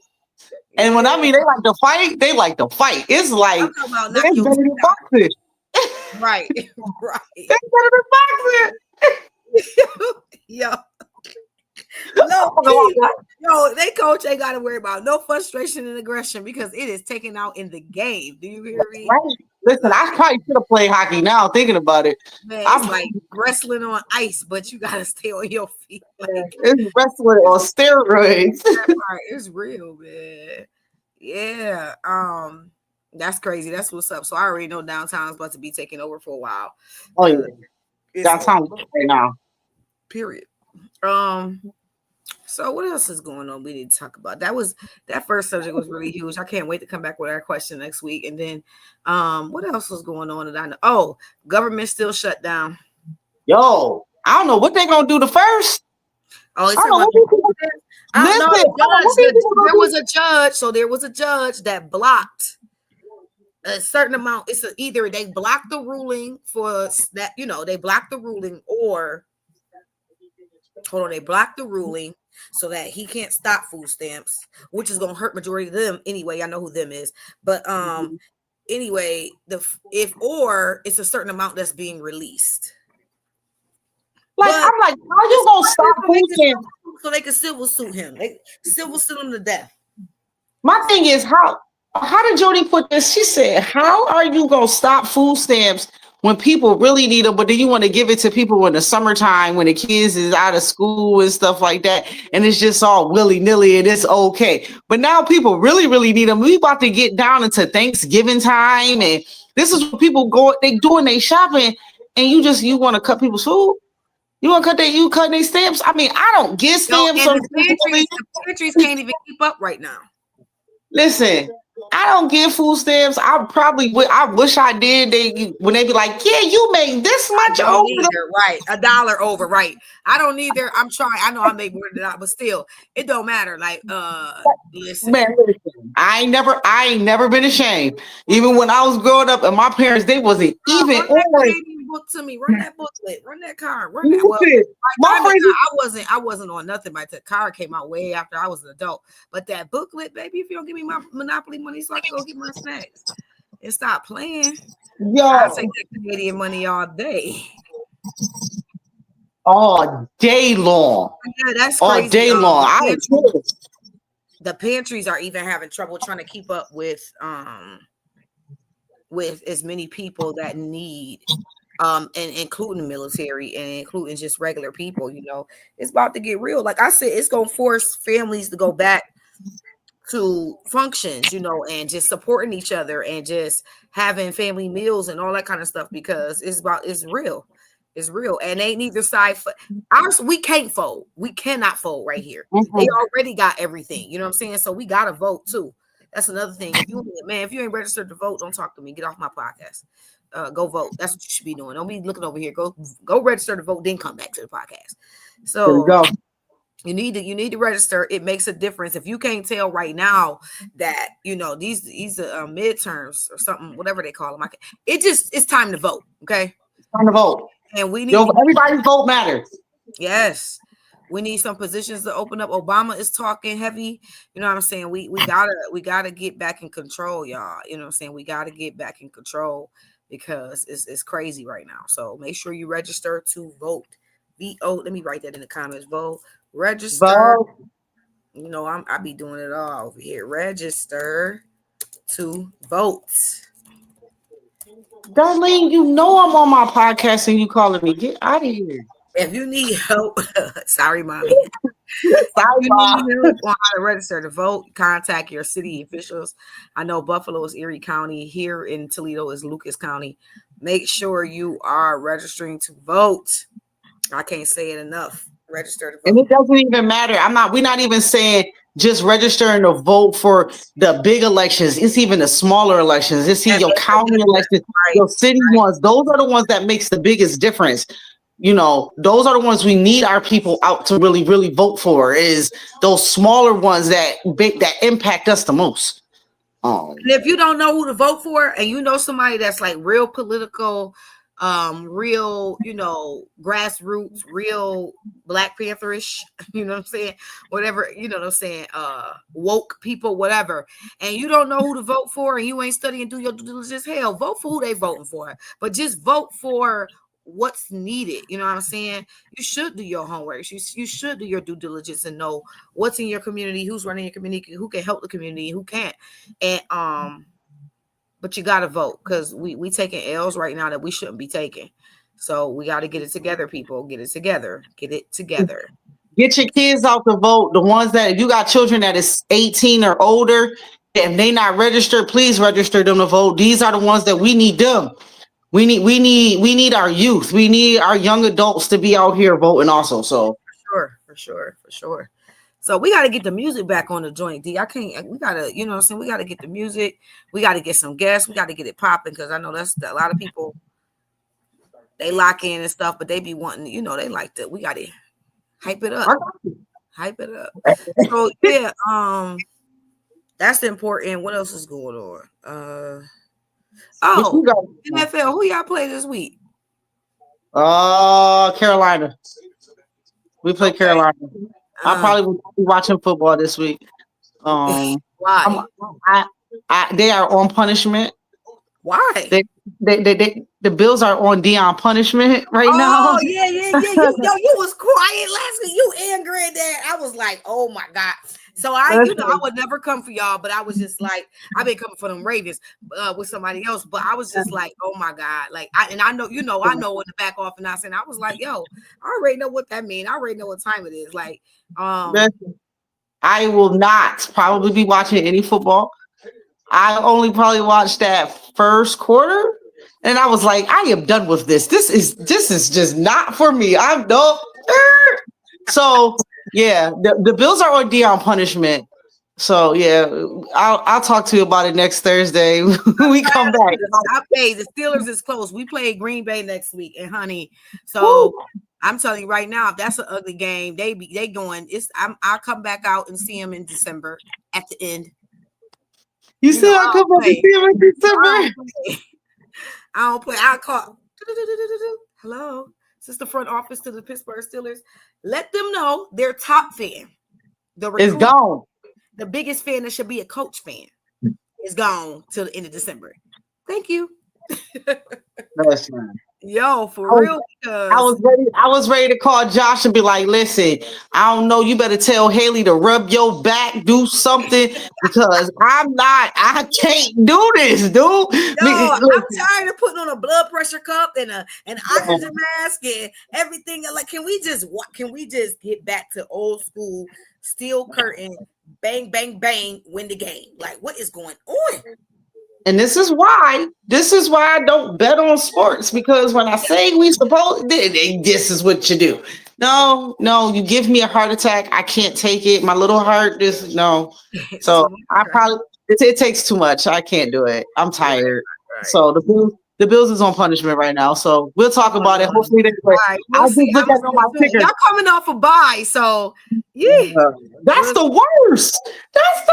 And when I mean they like to fight, they like to fight. It's like they're better than boxing. Right. They're better than boxing. Yo. They coach ain't got to worry about no frustration and aggression because it is taken out in the game. Do you hear me? Right. Listen, I probably should have played hockey now thinking about it. Man, it's like wrestling on ice, but you got to stay on your feet. Like, it's wrestling on steroids. It's real, man. Yeah. That's crazy. That's what's up. So I already know downtown's about to be taking over for a while. Oh, yeah. Downtown right now. Period. So what else is going on? We need to talk about that first subject was really huge. I can't wait to come back with our question next week. And then what else was going on that I know? Oh, government still shut down. Yo, I don't know what they're gonna do the first. Oh, there was a judge. So there was a judge that blocked a certain amount. It's either they blocked the ruling for that, they blocked the ruling or they blocked the ruling so that he can't stop food stamps, which is going to hurt majority of them anyway. I know who them is, but anyway, it's a certain amount that's being released. Like I'm like, how you gonna stop food stamps? So they can civil suit him. They civil suit him to death. My thing is how did Jody put this? She said, "How are you gonna stop food stamps when people really need them, but then you want to give it to people in the summertime when the kids is out of school and stuff like that, and it's just all willy-nilly and it's okay. But now people really, really need them. We about to get down into Thanksgiving time, and this is what people they doing their shopping, and you want to cut people's food? You want to cut their stamps? I mean, I don't get stamps. The pantries can't even keep up right now. Listen, don't get food stamps. I probably would. I wish I did. When they be like, yeah, you make this much over. Either, right, $1 over, right. I don't either. I'm trying. I know I make more than that, but still, it don't matter. Like, listen. Man, listen, I ain't never been ashamed. Even when I was growing up, and my parents, they wasn't even on. Book to me, run that booklet, run that card, run that. Well, I wasn't on nothing. But the card came out way after I was an adult. But that booklet, baby, if you don't give me my Monopoly money, so I can go get my snacks and stop playing. Yo, I take that Canadian money all day. All day long. Yeah, that's crazy. All day long. The pantries are even having trouble trying to keep up with as many people that need. And including the military and including just regular people, you know, it's about to get real. Like I said, it's gonna force families to go back to functions, you know, and just supporting each other and just having family meals and all that kind of stuff because it's real. It's real. And ain't neither side we can't fold. We cannot fold right here. Mm-hmm. They already got everything, you know what I'm saying? So we gotta vote too. That's another thing. If you ain't registered to vote, don't talk to me. Get off my podcast. Go vote. That's what you should be doing. Don't be looking over here. Go register to vote, then come back to the podcast. So you need to register. It makes a difference. If you can't tell right now that you know these midterms or something, whatever they call them, it's time to vote. Okay, it's time to vote, and we need everybody's vote matters. Yes. We need some positions to open up. Obama is talking heavy. You know what I'm saying? We gotta get back in control, y'all. You know what I'm saying? We gotta get back in control because it's crazy right now. So make sure you register to vote. VO. Let me write that in the comments. Vote. Register. Vote. You know, I be doing it all over here. Register to vote. Darlene, you know I'm on my podcast and you calling me. Get out of here. If you need help, sorry, mommy. Sorry, Mom. On how to register to vote, contact your city officials. I know Buffalo is Erie County. Here in Toledo is Lucas County. Make sure you are registering to vote. I can't say it enough. Register to vote. And it doesn't even matter. We're not even saying just registering to vote for the big elections. It's even the smaller elections. It's your county elections, your city ones. Those are the ones that makes the biggest difference. You know, those are the ones we need our people out to really, really vote for. Is those smaller ones that impact us the most. And if you don't know who to vote for, and you know somebody that's like real political, real, you know, grassroots, real Black Pantherish, you know what I'm saying? Whatever, you know what I'm saying? Woke people, whatever. And you don't know who to vote for, and you ain't studying, do your due diligence. Hell, vote for who they voting for, but just vote for what's needed. You know what I'm saying? You should do your homework. You should do your due diligence and know what's in your community, who's running your community, who can help the community, who can't. And but you gotta vote because we taking L's right now that we shouldn't be taking. So we got to get it together, people. Get it together. Get it together. Get your kids out to vote. The ones that, if you got children that is 18 or older, if they not registered, please register them to vote. These are the ones that we need them. We need our youth. We need our young adults to be out here voting also. So for sure. So we got to get the music back on the joint, D. We got to, you know what I'm saying? We got to get the music. We got to get some guests. We got to get it popping because I know that's a lot of people, they lock in and stuff, but they be wanting, you know, they like that. We got to hype it up. So yeah, that's important. What else is going on? NFL, who y'all play this week? Carolina. We play Carolina. I probably will be watching football this week. Why? They are on punishment. Why? The Bills are on Deion punishment now. Oh yeah. You was quiet last week. You and Granddad. I was like, oh my God. So I would never come for y'all, but I was just like, I've been coming for them Ravens with somebody else, but I was just like, oh my God, like I know in the back off and I said, I was like, yo, I already know what that means. I already know what time it is. Like, I will not probably be watching any football. I only probably watched that first quarter, and I was like, I am done with this. This is just not for me. I'm done. So. Yeah, the Bills are on Deion punishment. So yeah, I'll talk to you about it next Thursday. We come back. Hey, the Steelers is close. We play Green Bay next week, and honey, so Woo! I'm telling you right now, if that's an ugly game, they going. I'll come back out and see them in December at the end. You said I'll come back and see him in December. I don't play. I'll call. Hello, this is the front office to the Pittsburgh Steelers. Let them know their top fan, It's gone. The biggest fan that should be a coach fan is gone till the end of December. Thank you. That's right. Yo, for real. I was ready to call Josh and be like, listen, I don't know. You better tell Haley to rub your back, do something, because I can't do this, dude. Yo, I'm tired of putting on a blood pressure cup and an oxygen mask and everything. Like, can we just get back to old school, steel curtain, bang, bang, bang, win the game? Like, what is going on? And this is why I don't bet on sports, because when I say we supposed, this is what you do. No, you give me a heart attack. I can't take it. My little heart is no. So I probably it takes too much. I can't do it. I'm tired. Right. So the Bills is on punishment right now. So we'll talk about it. Hopefully they play. Right, I'll just look at my ticker. Y'all coming off a bye, so yeah. That's the worst. That's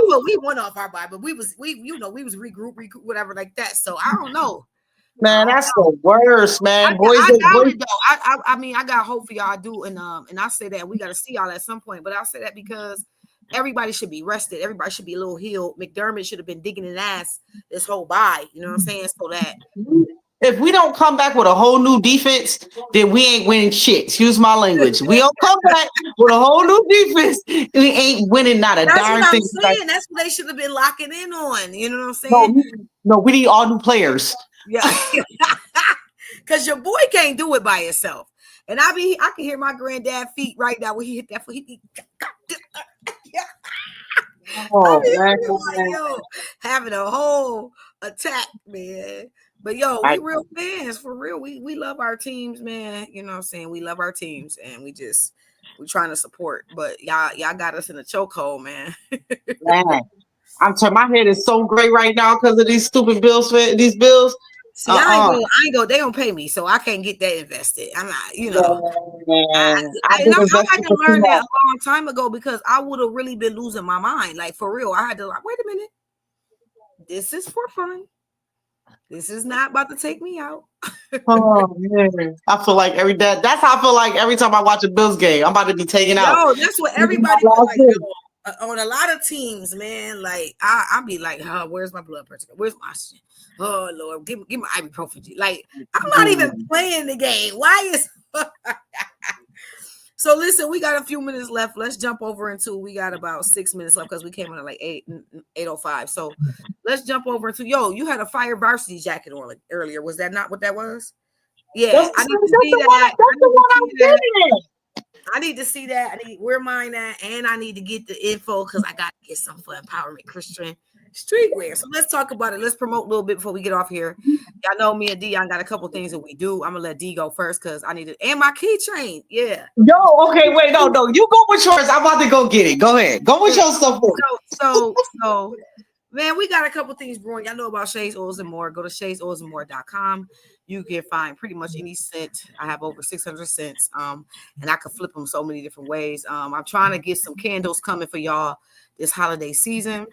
what we went off our bye, but we was regroup, whatever like that. So I don't know. Man, that's the worst, man. I mean, I got hope for y'all. I do, and I say that we got to see y'all at some point. But I'll say that because everybody should be rested. Everybody should be a little healed. McDermott should have been digging his ass this whole bye. You know what I'm saying? So that if we don't come back with a whole new defense, then we ain't winning shit. Excuse my language. We don't come back with a whole new defense, we ain't winning not a darn thing. That's what they should have been locking in on. You know what I'm saying? No, we need all new players. Yeah, because your boy can't do it by himself. And I can hear my granddad feet right now when he hit that foot. Having a whole attack, man. But yo, we real fans for real. We love our teams, man. You know what I'm saying? We love our teams, and we trying to support. But y'all got us in a chokehold, man. Man, I'm telling my head is so great right now because of these stupid bills. These bills. See, I ain't go. They don't pay me, so I can't get that invested. I'm not, you know. I had to learn that a long time ago because I would have really been losing my mind. Like for real, I had to wait a minute. This is for fun. This is not about to take me out. Oh man, I feel like that's how I feel like every time I watch a Bills game. I'm about to be taken out. No, that's what everybody like. On a lot of teams, man, like I'll be like, oh, where's my blood pressure? Where's my oxygen? Oh Lord, give me ibuprofen. Like I'm not even playing the game. Why is so listen, we got a few minutes left. Let's jump over into we got about 6 minutes left because we came on at like 8:05. So let's jump over into you had a fire varsity jacket on earlier. Was that not what that was? Yeah, I need to see that. I need to see that. I need where mine at, and I need to get the info because I got to get some for Empowerment Christian Streetwear. So let's talk about it. Let's promote a little bit before we get off here. Y'all know me and Dion got a couple things that we do. I'm gonna let D go first because I need it, and my keychain. Yeah. Okay, wait, no, you go with yours. I'm about to go get it. Go ahead, go with your stuff. So, man, we got a couple things brewing. Y'all know about Shades Oils and More. Go to shadesoilsandmore.com. You can find pretty much any scent. I have over 600 scents, and I can flip them so many different ways. I'm trying to get some candles coming for y'all this holiday season,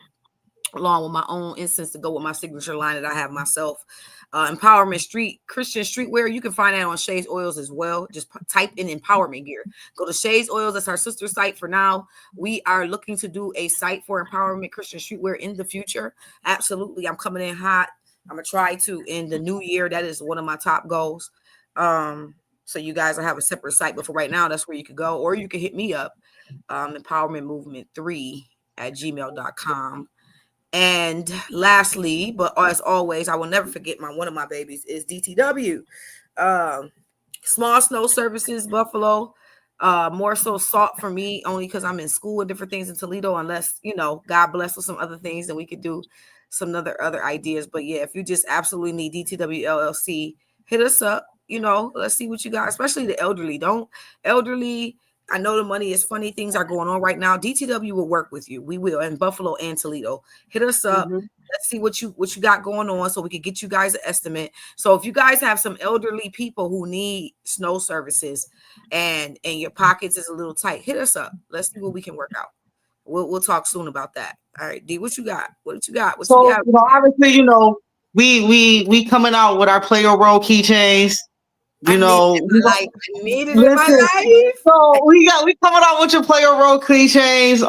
along with my own incense to go with my signature line that I have myself. Empowerment Street Christian Streetwear. You can find that on Shades Oils as well. Just type in empowerment gear. Go to Shades Oils. That's our sister site for now. We are looking to do a site for Empowerment Christian Streetwear in the future. Absolutely. I'm coming in hot. I'm going to try to in the new year. That is one of my top goals. So you guys will have a separate site. But for right now, that's where you could go. Or you can hit me up, empowermentmovement3@gmail.com. And lastly, but as always, I will never forget one of my babies is DTW. Small Snow Services, Buffalo. More so salt for me, only because I'm in school and different things in Toledo, unless, God bless with some other things that we could do, some other ideas. But yeah, if you just absolutely need DTW LLC, hit us up. Let's see what you got, especially the elderly. I know the money is funny. Things are going on right now. DTW will work with you. We will in Buffalo and Toledo. Hit us up. Mhm. Let's see what you got going on so we can get you guys an estimate. So if you guys have some elderly people who need snow services and your pockets is a little tight, hit us up. Let's see what we can work out. We'll talk soon about that. All right, D, what you got? What you got? What you So, got? obviously, we coming out with our player role keychains. I need it in my life. I need it in my Listen, life. so we coming out with your player role keychains.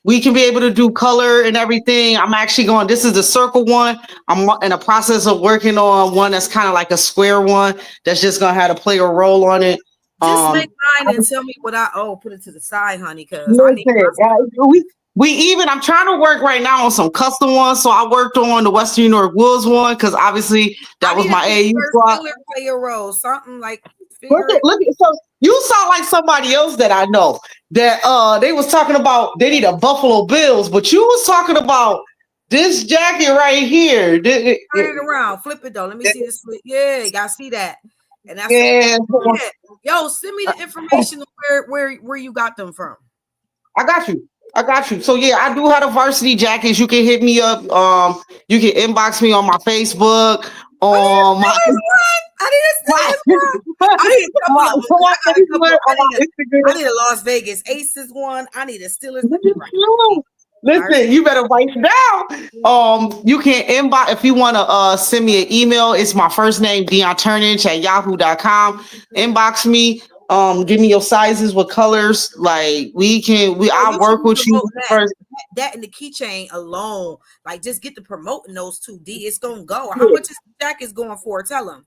We can be able to do color and everything. I'm actually going. This is the circle one. I'm in the process of working on one that's kind of like a square one. That's just gonna have a player role on it. Just make mine and tell me what put it to the side, honey, because I need listen, we even I'm trying to work right now on some custom ones. So I worked on the Western New York Wolves one because obviously that was my AU squad. Player role, something like. Look at, so you sound like somebody else that I know that they was talking about they need a Buffalo Bills, but you was talking about this jacket right here. Turn it around, flip it though. Let me see this. Yeah, you gotta see that. And that's yo, send me the information of where you got them from. I got you. So yeah, I do have the varsity jackets. You can hit me up. You can inbox me on my Facebook. I need a Las Vegas Aces one. I need a Steelers. Listen, you better write it down. You can inbox if you want to send me an email. It's my first name, DeonTurnage@yahoo.com. Inbox me. Give me your sizes, what colors. Like I'll work with you first. That and the keychain alone, like just get to promoting those two. D, it's gonna go. How much is the jackets going for? Tell them.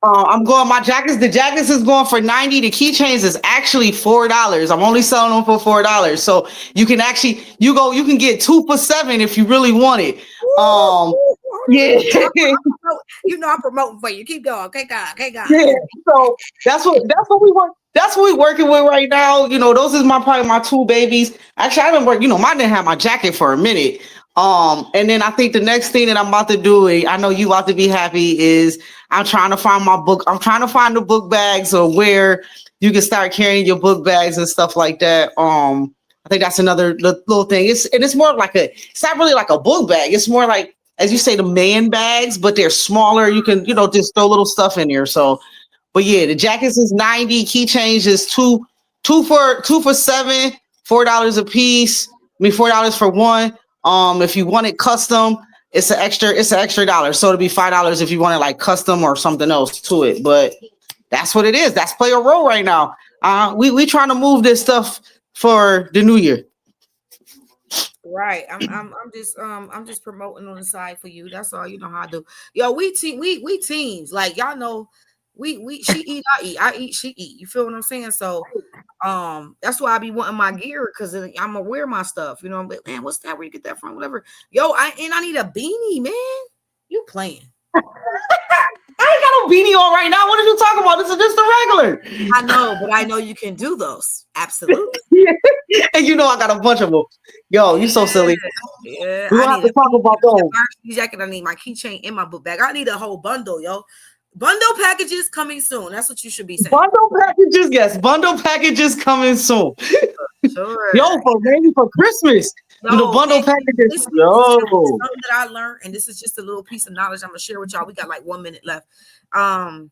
I'm going. My jackets. The jackets is going for $90. The keychains is actually $4. I'm only selling them for $4. So you can actually you can get 2 for $7 if you really want it. Yeah. I'm promoting for you. Keep going. Okay, God. Yeah. So that's what we want. That's what we're working with right now. Those is probably my two babies. Actually, I've been working. Mine didn't have my jacket for a minute. And then I think the next thing that I'm about to do, I know you about to be happy, is I'm trying to find my book. I'm trying to find the book bags or where you can start carrying your book bags and stuff like that. I think that's another little thing. It's more like it's not really like a book bag. It's more like, as you say, the man bags, but they're smaller. You can, just throw little stuff in there. So, but yeah, the jackets is $90. Keychains is two for $7, $4 a piece. $4 for one. If you want it custom, it's an extra $1. So it'll be $5 if you want it like custom or something else to it. But that's what it is. That's player role right now. We trying to move this stuff for the new year. Right. I'm just promoting on the side for you. That's all. You know how I do. Yo, we teams. Like y'all know, she eat, I eat, she eat. You feel what I'm saying? So that's why I be wanting my gear, because I'm gonna wear my stuff. But man, what's that? Where you get that from? Whatever. Yo, I need a beanie, man. You playing? I ain't got no beanie on right now. What are you talking about? This is just a regular. I know, but I know you can do those. Absolutely. And I got a bunch of them. Yo, you so silly. Yeah. We have to talk about those. Jacket. I need my keychain in my book bag. I need a whole bundle, yo. Bundle packages coming soon. That's what you should be saying. Bundle packages, yes. Bundle packages coming soon. Sure. Yo, for Christmas. The bundle packages. This is something that I learned, and this is just a little piece of knowledge I'm gonna share with y'all. We got like 1 minute left. I'm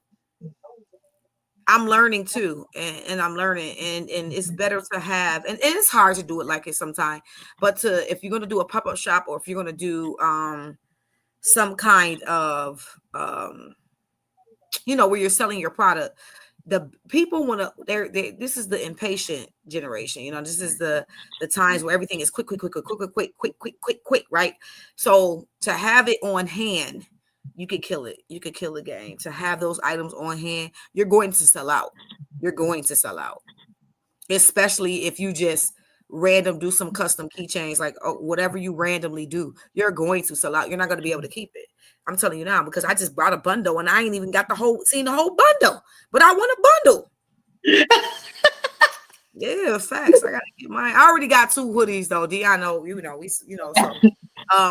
learning too, and I'm learning, and it's better to have, and it's hard to do it like it sometimes, but if you're gonna do a pop-up shop, or if you're gonna do some kind of where you're selling your product, the people want to, this is the impatient generation. This is the times where everything is quick, right? So to have it on hand, you could kill it. You could kill the game. To have those items on hand, you're going to sell out. Especially if you just do some custom keychains, like whatever you randomly do, you're going to sell out. You're not going to be able to keep it. I'm telling you now, because I just brought a bundle and I ain't even got seen the whole bundle, but I want a bundle. Yeah, facts. I gotta get mine. I already got 2 hoodies though. D, I know, so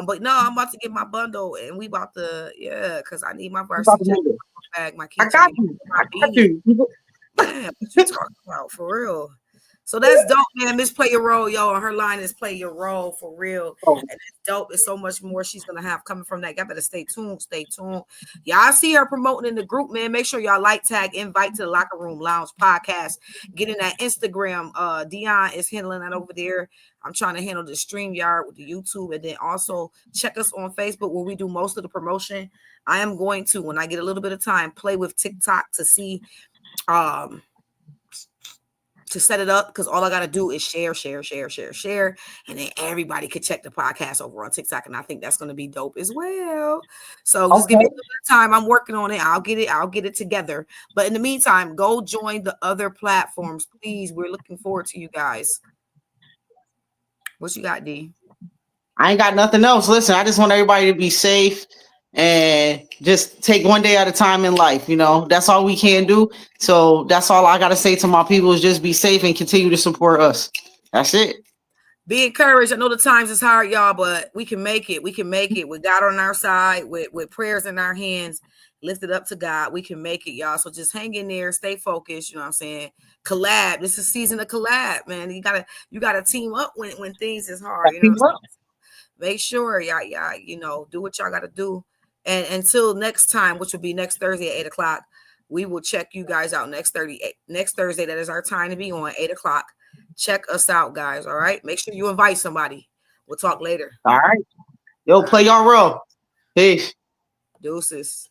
but no, I'm about to get my bundle, and we about to, because I need my varsity bag, my keychain. I got you. Man, what you talking about for real? So that's dope, man. Miss Play Your Role, yo. And her line is Play Your Role for real. And it's dope. It's so much more she's gonna have coming from that. Y'all better stay tuned. Stay tuned. Y'all see her promoting in the group, man. Make sure y'all like, tag, invite to the Locker Room Lounge podcast. Get in that Instagram. Dion is handling that over there. I'm trying to handle the StreamYard with the YouTube, and then also check us on Facebook where we do most of the promotion. I am going to, when I get a little bit of time, play with TikTok to see to set it up, because all I got to do is share, and then everybody could check the podcast over on TikTok, and I think that's going to be dope as well. So just give me a little bit of time. I'm working on it. I'll get it together. But in the meantime, go join the other platforms, please. We're looking forward to you guys. What you got, D? I ain't got nothing else. Listen, I just want everybody to be safe and just take one day at a time in life. You know, that's all we can do. So that's all I got to say to my people is just be safe and continue to support us. That's it. Be encouraged. I know the times is hard, y'all, but we can make it. We can make it with God on our side, with prayers in our hands, lifted up to God. We can make it, y'all. So just hang in there, stay focused. You know what I'm saying? Collab. This is season of collab, man. You gotta team up when things is hard. You know, make sure y'all, do what y'all gotta do. And until next time, which will be next Thursday at 8:00, we will check you guys out next Thursday. That is our time to be on 8:00. Check us out, guys. All right. Make sure you invite somebody. We'll talk later. All right. Yo, play your role. Peace. Deuces.